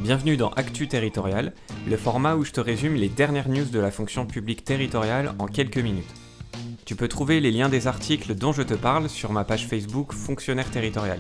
Bienvenue dans Actu Territorial, le format où je te résume les dernières news de la fonction publique territoriale en quelques minutes. Tu peux trouver les liens des articles dont je te parle sur ma page Facebook Fonctionnaire territorial.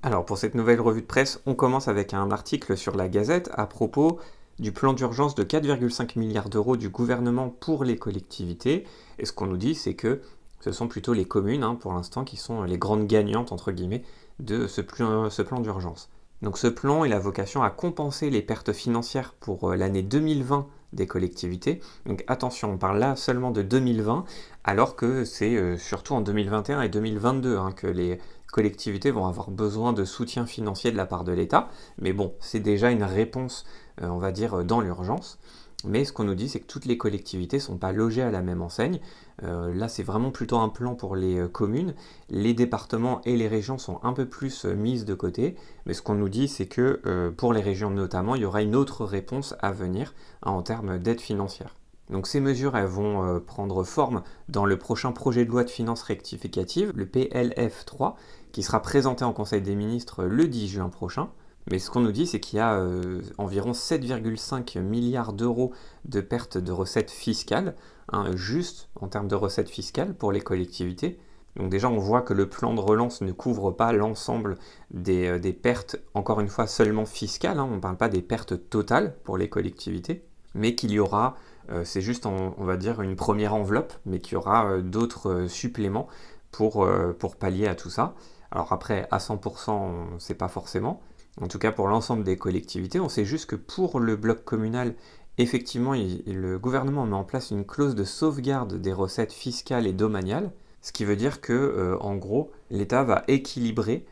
Alors pour cette nouvelle revue de presse, on commence avec un article sur la Gazette à propos du plan d'urgence de 4,5 milliards d'euros du gouvernement pour les collectivités. Et ce qu'on nous dit, c'est que ce sont plutôt les communes, pour l'instant, qui sont les grandes gagnantes, entre guillemets, de ce plan d'urgence. Donc ce plan, il a vocation à compenser les pertes financières pour l'année 2020 des collectivités. Donc attention, on parle là seulement de 2020, alors que c'est surtout en 2021 et 2022 que les collectivités vont avoir besoin de soutien financier de la part de l'État. Mais bon, c'est déjà une réponse, on va dire, dans l'urgence. Mais ce qu'on nous dit, c'est que toutes les collectivités ne sont pas logées à la même enseigne. Là, c'est vraiment plutôt un plan pour les communes. Les départements et les régions sont un peu plus mises de côté. Mais ce qu'on nous dit, c'est que pour les régions notamment, il y aura une autre réponse à venir en termes d'aide financière. Donc ces mesures, elles vont prendre forme dans le prochain projet de loi de finances rectificative, le PLF 3, qui sera présenté en Conseil des ministres le 10 juin prochain. Mais ce qu'on nous dit, c'est qu'il y a environ 7,5 milliards d'euros de pertes de recettes fiscales, juste en termes de recettes fiscales pour les collectivités. Donc déjà, on voit que le plan de relance ne couvre pas l'ensemble des pertes, encore une fois, seulement fiscales. On ne parle pas des pertes totales pour les collectivités, mais qu'il y aura, c'est juste, on va dire, une première enveloppe, mais qu'il y aura d'autres suppléments pour pallier à tout ça. Alors après, à 100%, on ne sait pas forcément. En tout cas, pour l'ensemble des collectivités, on sait juste que pour le bloc communal, effectivement, le gouvernement met en place une clause de sauvegarde des recettes fiscales et domaniales, ce qui veut dire que, en gros, l'État va équilibrer,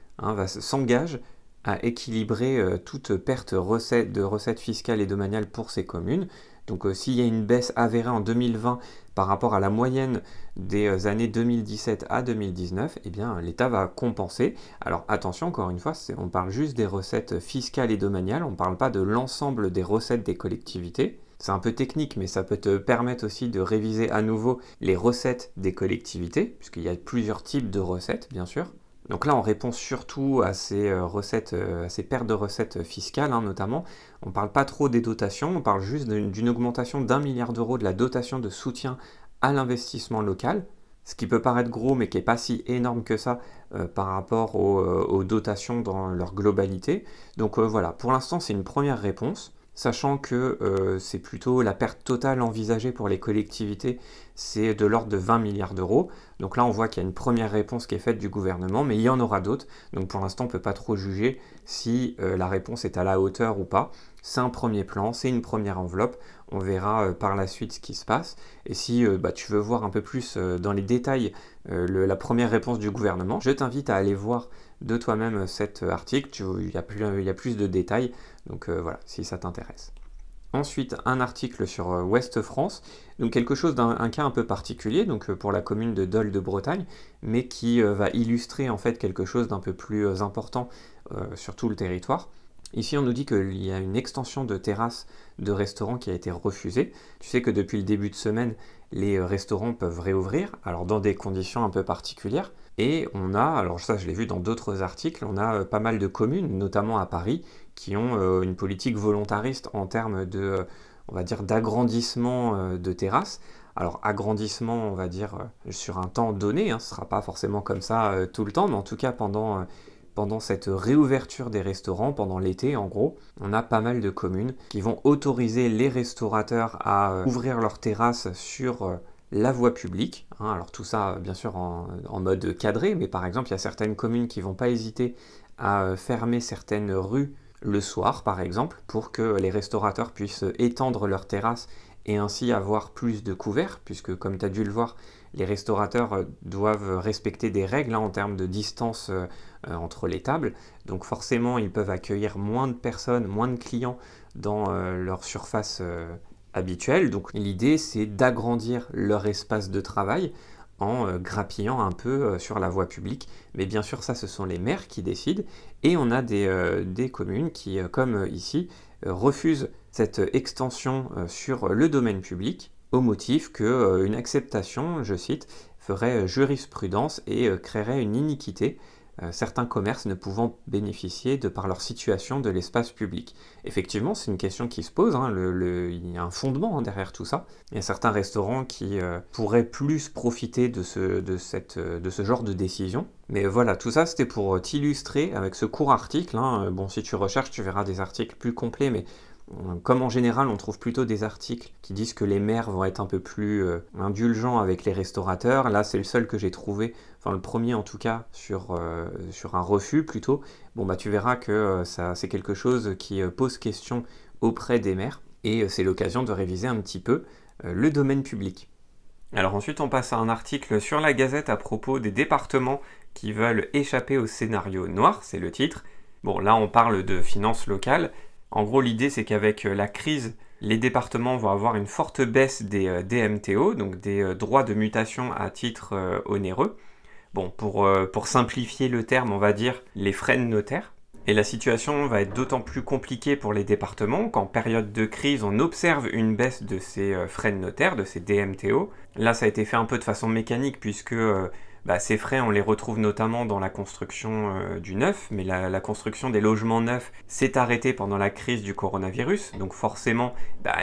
s'engage à équilibrer toute perte de recettes fiscales et domaniales pour ces communes. Donc s'il y a une baisse avérée en 2020 par rapport à la moyenne des années 2017 à 2019, eh bien l'État va compenser. Alors attention, encore une fois, on parle juste des recettes fiscales et domaniales, on ne parle pas de l'ensemble des recettes des collectivités. C'est un peu technique, mais ça peut te permettre aussi de réviser à nouveau les recettes des collectivités, puisqu'il y a plusieurs types de recettes, bien sûr. Donc là, on répond surtout à ces pertes de recettes fiscales, notamment. On ne parle pas trop des dotations, on parle juste d'une augmentation d'1 milliard d'euros de la dotation de soutien à l'investissement local, ce qui peut paraître gros, mais qui n'est pas si énorme que ça par rapport aux dotations dans leur globalité. Donc voilà, pour l'instant, c'est une première réponse. Sachant que c'est plutôt la perte totale envisagée pour les collectivités, c'est de l'ordre de 20 milliards d'euros. Donc là, on voit qu'il y a une première réponse qui est faite du gouvernement, mais il y en aura d'autres. Donc pour l'instant, on ne peut pas trop juger si la réponse est à la hauteur ou pas. C'est un premier plan, c'est une première enveloppe. On verra par la suite ce qui se passe. Et si tu veux voir un peu plus dans les détails la première réponse du gouvernement, je t'invite à aller voir de toi-même cet article. Il y a plus de détails. Donc voilà, si ça t'intéresse. Ensuite, un article sur Ouest France, donc quelque chose un cas un peu particulier, donc pour la commune de Dole de Bretagne, mais qui va illustrer en fait quelque chose d'un peu plus important sur tout le territoire. Ici, on nous dit qu'il y a une extension de terrasse de restaurants qui a été refusée. Tu sais que depuis le début de semaine, les restaurants peuvent réouvrir, alors dans des conditions un peu particulières. Et on a, alors ça je l'ai vu dans d'autres articles, on a pas mal de communes, notamment à Paris, qui ont une politique volontariste en termes de, on va dire, d'agrandissement de terrasses. Alors agrandissement, on va dire, sur un temps donné, ce ne sera pas forcément comme ça tout le temps, mais en tout cas pendant cette réouverture des restaurants, pendant l'été en gros, on a pas mal de communes qui vont autoriser les restaurateurs à ouvrir leurs terrasses sur la voie publique. Alors tout ça bien sûr en mode cadré, mais par exemple il y a certaines communes qui ne vont pas hésiter à fermer certaines rues le soir par exemple, pour que les restaurateurs puissent étendre leurs terrasses et ainsi avoir plus de couverts, puisque comme tu as dû le voir, les restaurateurs doivent respecter des règles en termes de distance entre les tables. Donc forcément, ils peuvent accueillir moins de personnes, moins de clients dans leur surface habituelle. Donc l'idée, c'est d'agrandir leur espace de travail en grappillant un peu sur la voie publique. Mais bien sûr, ça, ce sont les maires qui décident. Et on a des communes qui, comme ici, refusent cette extension sur le domaine public au motif qu'une acceptation, je cite, ferait jurisprudence et créerait une iniquité certains commerces ne pouvant bénéficier, de par leur situation, de l'espace public. Effectivement, c'est une question qui se pose, hein, il y a un fondement hein, derrière tout ça. Il y a certains restaurants qui pourraient plus profiter de ce genre de décision. Mais voilà, tout ça c'était pour t'illustrer avec ce court article. Hein. Bon, si tu recherches, tu verras des articles plus complets, mais comme en général on trouve plutôt des articles qui disent que les maires vont être un peu plus indulgents avec les restaurateurs, là c'est le seul que j'ai trouvé, enfin le premier en tout cas, sur un refus plutôt, bon bah tu verras que c'est quelque chose qui pose question auprès des maires, et c'est l'occasion de réviser un petit peu le domaine public. Alors ensuite on passe à un article sur la Gazette à propos des départements qui veulent échapper au scénario noir, c'est le titre. Bon là on parle de finances locales. En gros, l'idée, c'est qu'avec la crise, les départements vont avoir une forte baisse des DMTO, donc des droits de mutation à titre onéreux. Bon, pour simplifier le terme, on va dire les frais de notaire. Et la situation va être d'autant plus compliquée pour les départements qu'en période de crise, on observe une baisse de ces frais de notaire, de ces DMTO. Là, ça a été fait un peu de façon mécanique puisque ces frais, on les retrouve notamment dans la construction du neuf, mais la construction des logements neufs s'est arrêtée pendant la crise du coronavirus, donc forcément,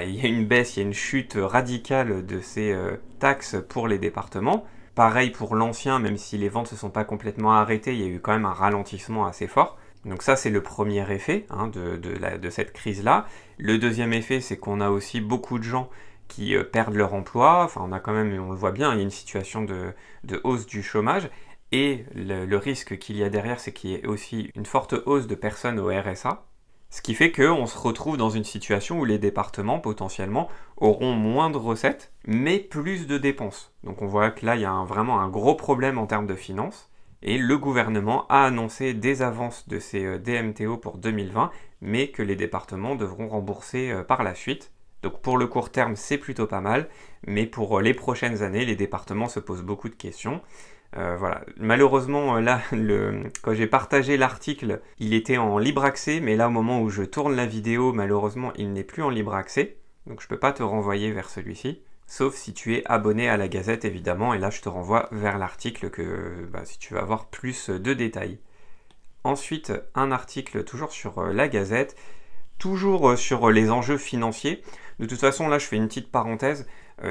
il y a une baisse, il y a une chute radicale de ces taxes pour les départements. Pareil pour l'ancien, même si les ventes ne se sont pas complètement arrêtées, il y a eu quand même un ralentissement assez fort. Donc ça, c'est le premier effet hein, de cette crise-là. Le deuxième effet, c'est qu'on a aussi beaucoup de gens qui perdent leur emploi, enfin on a quand même, on le voit bien, il y a une situation de hausse du chômage, et le risque qu'il y a derrière, c'est qu'il y ait aussi une forte hausse de personnes au RSA, ce qui fait qu'on se retrouve dans une situation où les départements, potentiellement, auront moins de recettes, mais plus de dépenses. Donc on voit que là, il y a vraiment un gros problème en termes de finances, et le gouvernement a annoncé des avances de ces DMTO pour 2020, mais que les départements devront rembourser par la suite. Donc pour le court terme, c'est plutôt pas mal, mais pour les prochaines années, les départements se posent beaucoup de questions. Voilà. Malheureusement, là, quand j'ai partagé l'article, il était en libre accès, mais là, au moment où je tourne la vidéo, malheureusement, il n'est plus en libre accès, donc je ne peux pas te renvoyer vers celui-ci, sauf si tu es abonné à la Gazette, évidemment, et là, je te renvoie vers l'article si tu veux avoir plus de détails. Ensuite, un article toujours sur la Gazette, toujours sur les enjeux financiers. De toute façon, là, je fais une petite parenthèse.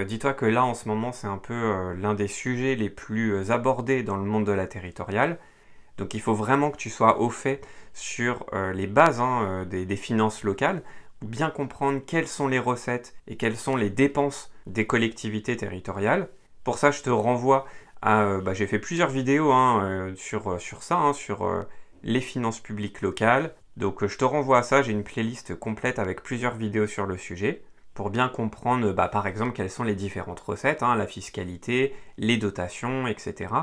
Dis-toi que là, en ce moment, c'est un peu l'un des sujets les plus abordés dans le monde de la territoriale. Donc, il faut vraiment que tu sois au fait sur les bases des finances locales, pour bien comprendre quelles sont les recettes et quelles sont les dépenses des collectivités territoriales. Pour ça, je te renvoie à... j'ai fait plusieurs vidéos sur ça, sur les finances publiques locales. Donc je te renvoie à ça, j'ai une playlist complète avec plusieurs vidéos sur le sujet, pour bien comprendre par exemple quelles sont les différentes recettes, la fiscalité, les dotations, etc.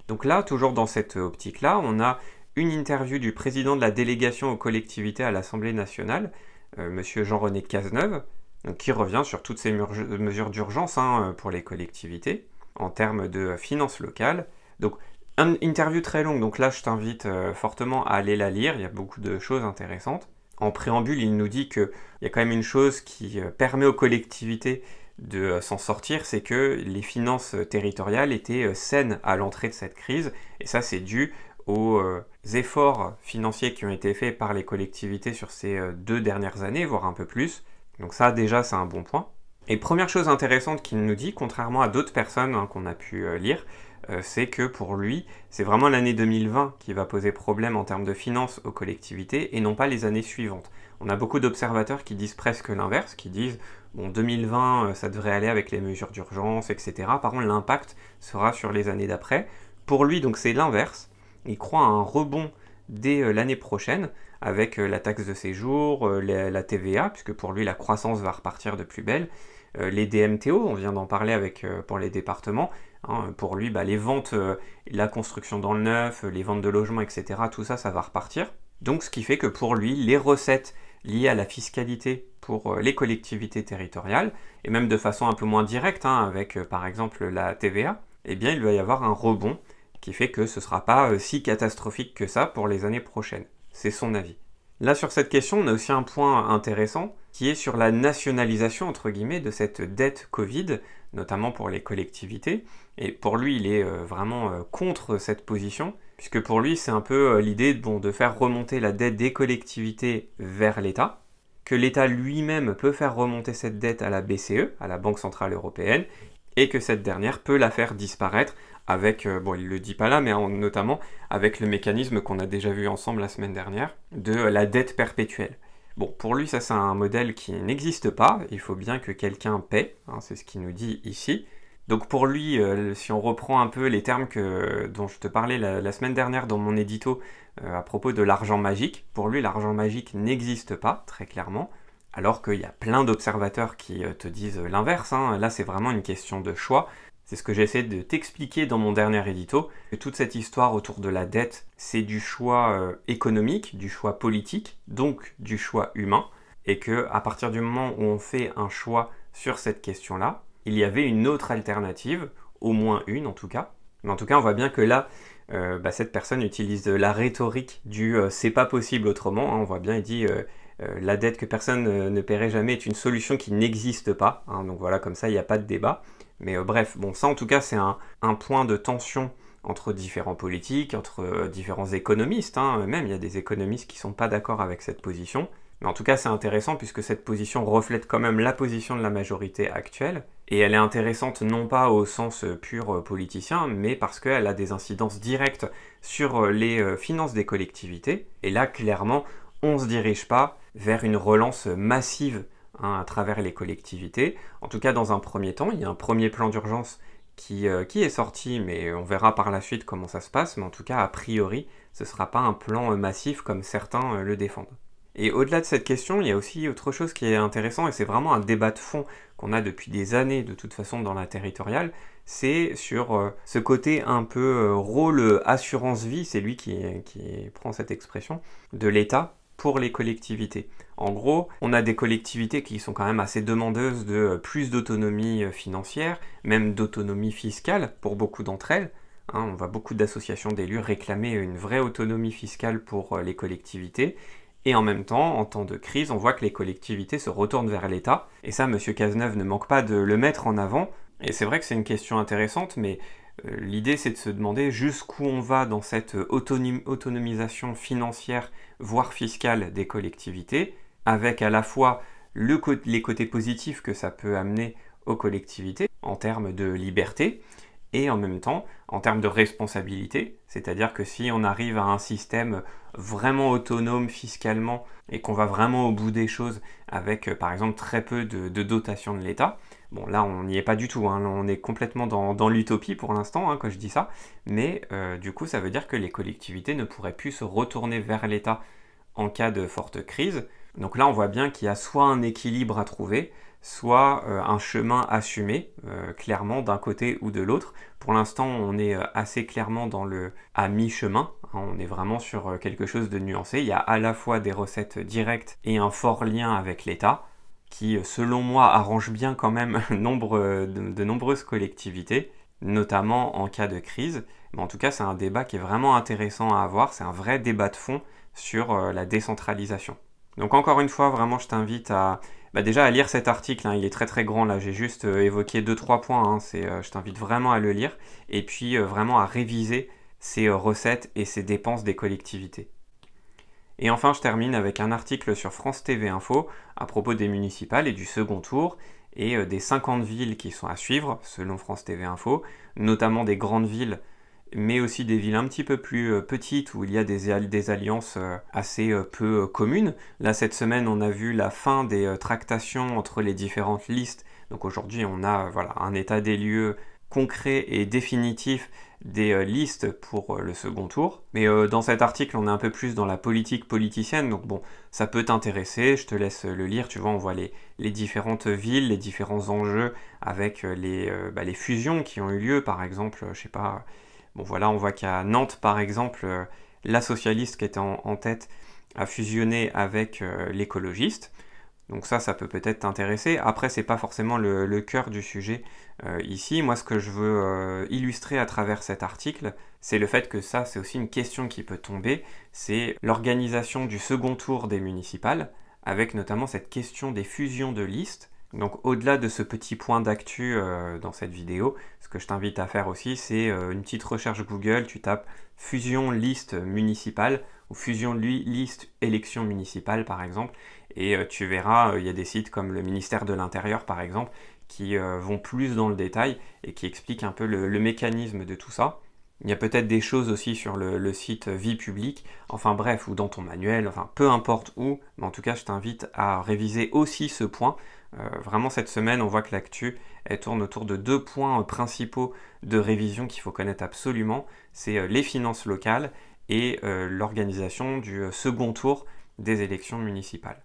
Donc là, toujours dans cette optique-là, on a une interview du président de la délégation aux collectivités à l'Assemblée nationale, monsieur Jean-René Cazeneuve, qui revient sur toutes ces mesures d'urgence pour les collectivités, en termes de finances locales. Donc, une interview très longue, donc là je t'invite fortement à aller la lire, il y a beaucoup de choses intéressantes. En préambule, il nous dit qu'il y a quand même une chose qui permet aux collectivités de s'en sortir, c'est que les finances territoriales étaient saines à l'entrée de cette crise, et ça c'est dû aux efforts financiers qui ont été faits par les collectivités sur ces 2 dernières années, voire un peu plus. Donc ça déjà c'est un bon point. Et première chose intéressante qu'il nous dit, contrairement à d'autres personnes qu'on a pu lire, c'est que pour lui, c'est vraiment l'année 2020 qui va poser problème en termes de finances aux collectivités et non pas les années suivantes. On a beaucoup d'observateurs qui disent presque l'inverse, qui disent bon 2020 ça devrait aller avec les mesures d'urgence, etc. Par contre l'impact sera sur les années d'après. Pour lui donc c'est l'inverse, il croit à un rebond dès l'année prochaine avec la taxe de séjour, la TVA, puisque pour lui la croissance va repartir de plus belle, les DMTO, on vient d'en parler pour les départements, pour lui les ventes, la construction dans le neuf, les ventes de logements, etc., tout ça, ça va repartir. Donc ce qui fait que pour lui, les recettes liées à la fiscalité pour les collectivités territoriales, et même de façon un peu moins directe, avec par exemple la TVA, eh bien il va y avoir un rebond qui fait que ce ne sera pas si catastrophique que ça pour les années prochaines. C'est son avis. Là, sur cette question, on a aussi un point intéressant qui est sur la nationalisation, entre guillemets, de cette dette Covid, notamment pour les collectivités. Et pour lui, il est vraiment contre cette position, puisque pour lui, c'est un peu l'idée de faire remonter la dette des collectivités vers l'État, que l'État lui-même peut faire remonter cette dette à la BCE, à la Banque Centrale Européenne, et que cette dernière peut la faire disparaître avec, bon il ne le dit pas là, mais notamment avec le mécanisme qu'on a déjà vu ensemble la semaine dernière, de la dette perpétuelle. Bon, pour lui, ça c'est un modèle qui n'existe pas, il faut bien que quelqu'un paie, hein, c'est ce qu'il nous dit ici. Donc pour lui, si on reprend un peu les termes dont je te parlais la semaine dernière dans mon édito à propos de l'argent magique, pour lui l'argent magique n'existe pas, très clairement, alors qu'il y a plein d'observateurs qui te disent l'inverse, hein. Là c'est vraiment une question de choix. C'est ce que j'essaie de t'expliquer dans mon dernier édito, que toute cette histoire autour de la dette, c'est du choix économique, du choix politique, donc du choix humain, et que à partir du moment où on fait un choix sur cette question-là, il y avait une autre alternative, au moins une en tout cas. Mais en tout cas, on voit bien que là, cette personne utilise la rhétorique du c'est pas possible autrement, hein. On voit bien, il dit la dette que personne ne paierait jamais est une solution qui n'existe pas, hein. Donc voilà, comme ça, il n'y a pas de débat. Mais bref, bon, ça en tout cas, c'est un point de tension entre différents politiques, entre différents économistes, hein. Même il y a des économistes qui ne sont pas d'accord avec cette position. Mais en tout cas, c'est intéressant puisque cette position reflète quand même la position de la majorité actuelle. Et elle est intéressante non pas au sens pur politicien, mais parce qu'elle a des incidences directes sur les finances des collectivités. Et là, clairement, on ne se dirige pas vers une relance massive, hein, à travers les collectivités. En tout cas, dans un premier temps, il y a un premier plan d'urgence qui est sorti, mais on verra par la suite comment ça se passe. Mais en tout cas, a priori, ce ne sera pas un plan massif comme certains le défendent. Et au-delà de cette question, il y a aussi autre chose qui est intéressant, et c'est vraiment un débat de fond qu'on a depuis des années de toute façon dans la territoriale, c'est sur ce côté un peu rôle assurance-vie, c'est lui qui prend cette expression, de l'État pour les collectivités. En gros, on a des collectivités qui sont quand même assez demandeuses de plus d'autonomie financière, même d'autonomie fiscale pour beaucoup d'entre elles. Hein, on voit beaucoup d'associations d'élus réclamer une vraie autonomie fiscale pour les collectivités. Et en même temps, en temps de crise, on voit que les collectivités se retournent vers l'État. Et ça, M. Cazeneuve ne manque pas de le mettre en avant. Et c'est vrai que c'est une question intéressante, mais l'idée c'est de se demander jusqu'où on va dans cette autonomisation financière, voire fiscale des collectivités, avec à la fois les côtés positifs que ça peut amener aux collectivités, en termes de liberté, et en même temps, en termes de responsabilité, c'est-à-dire que si on arrive à un système vraiment autonome fiscalement et qu'on va vraiment au bout des choses avec, par exemple, très peu de dotation de l'État, bon là on n'y est pas du tout, hein, on est complètement dans l'utopie pour l'instant, hein, quand je dis ça, mais du coup ça veut dire que les collectivités ne pourraient plus se retourner vers l'État en cas de forte crise. Donc là on voit bien qu'il y a soit un équilibre à trouver, soit un chemin assumé, clairement d'un côté ou de l'autre. Pour l'instant, on est assez clairement à mi-chemin, hein, on est vraiment sur quelque chose de nuancé. Il y a à la fois des recettes directes et un fort lien avec l'État, qui, selon moi, arrange bien quand même de nombreuses collectivités, notamment en cas de crise. Mais en tout cas, c'est un débat qui est vraiment intéressant à avoir, c'est un vrai débat de fond sur la décentralisation. Donc encore une fois, vraiment, je t'invite déjà à lire cet article, hein, il est très très grand, là j'ai juste évoqué 2-3 points, hein, je t'invite vraiment à le lire, et puis vraiment à réviser ces recettes et ces dépenses des collectivités. Et enfin, je termine avec un article sur France TV Info à propos des municipales et du second tour, et des 50 villes qui sont à suivre, selon France TV Info, notamment des grandes villes, mais aussi des villes un petit peu plus petites où il y a des alliances assez peu communes. Là, cette semaine, on a vu la fin des tractations entre les différentes listes. Donc aujourd'hui, on a un état des lieux concret et définitif des listes pour le second tour. Mais dans cet article, on est un peu plus dans la politique politicienne, donc bon, ça peut t'intéresser, je te laisse le lire, tu vois, on voit les différentes villes, les différents enjeux avec les fusions qui ont eu lieu, par exemple, je sais pas... Bon voilà, on voit qu'à Nantes, par exemple, la socialiste qui était en tête a fusionné avec l'écologiste. Donc ça peut-être t'intéresser. Après, c'est pas forcément le cœur du sujet ici. Moi, ce que je veux illustrer à travers cet article, c'est le fait que ça, c'est aussi une question qui peut tomber. C'est l'organisation du second tour des municipales, avec notamment cette question des fusions de listes. Donc au-delà de ce petit point d'actu dans cette vidéo, ce que je t'invite à faire aussi, c'est une petite recherche Google, tu tapes fusion liste municipale ou fusion liste élection municipale par exemple, et tu verras, il y a des sites comme le ministère de l'Intérieur par exemple, qui vont plus dans le détail et qui expliquent un peu le mécanisme de tout ça. Il y a peut-être des choses aussi sur le site Vie publique, enfin bref, ou dans ton manuel, enfin peu importe où, mais en tout cas je t'invite à réviser aussi ce point. Vraiment cette semaine, on voit que l'actu, elle tourne autour de 2 points principaux de révision qu'il faut connaître absolument. C'est les finances locales et l'organisation du second tour des élections municipales.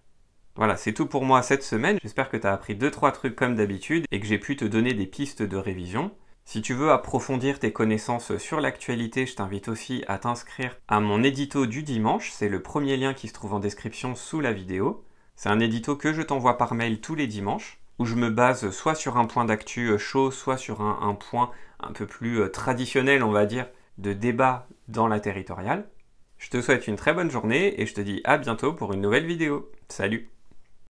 Voilà, c'est tout pour moi cette semaine. J'espère que tu as appris 2-3 trucs comme d'habitude et que j'ai pu te donner des pistes de révision. Si tu veux approfondir tes connaissances sur l'actualité, je t'invite aussi à t'inscrire à mon édito du dimanche. C'est le premier lien qui se trouve en description sous la vidéo. C'est un édito que je t'envoie par mail tous les dimanches, où je me base soit sur un point d'actu chaud, soit sur un point un peu plus traditionnel, on va dire, de débat dans la territoriale. Je te souhaite une très bonne journée et je te dis à bientôt pour une nouvelle vidéo. Salut!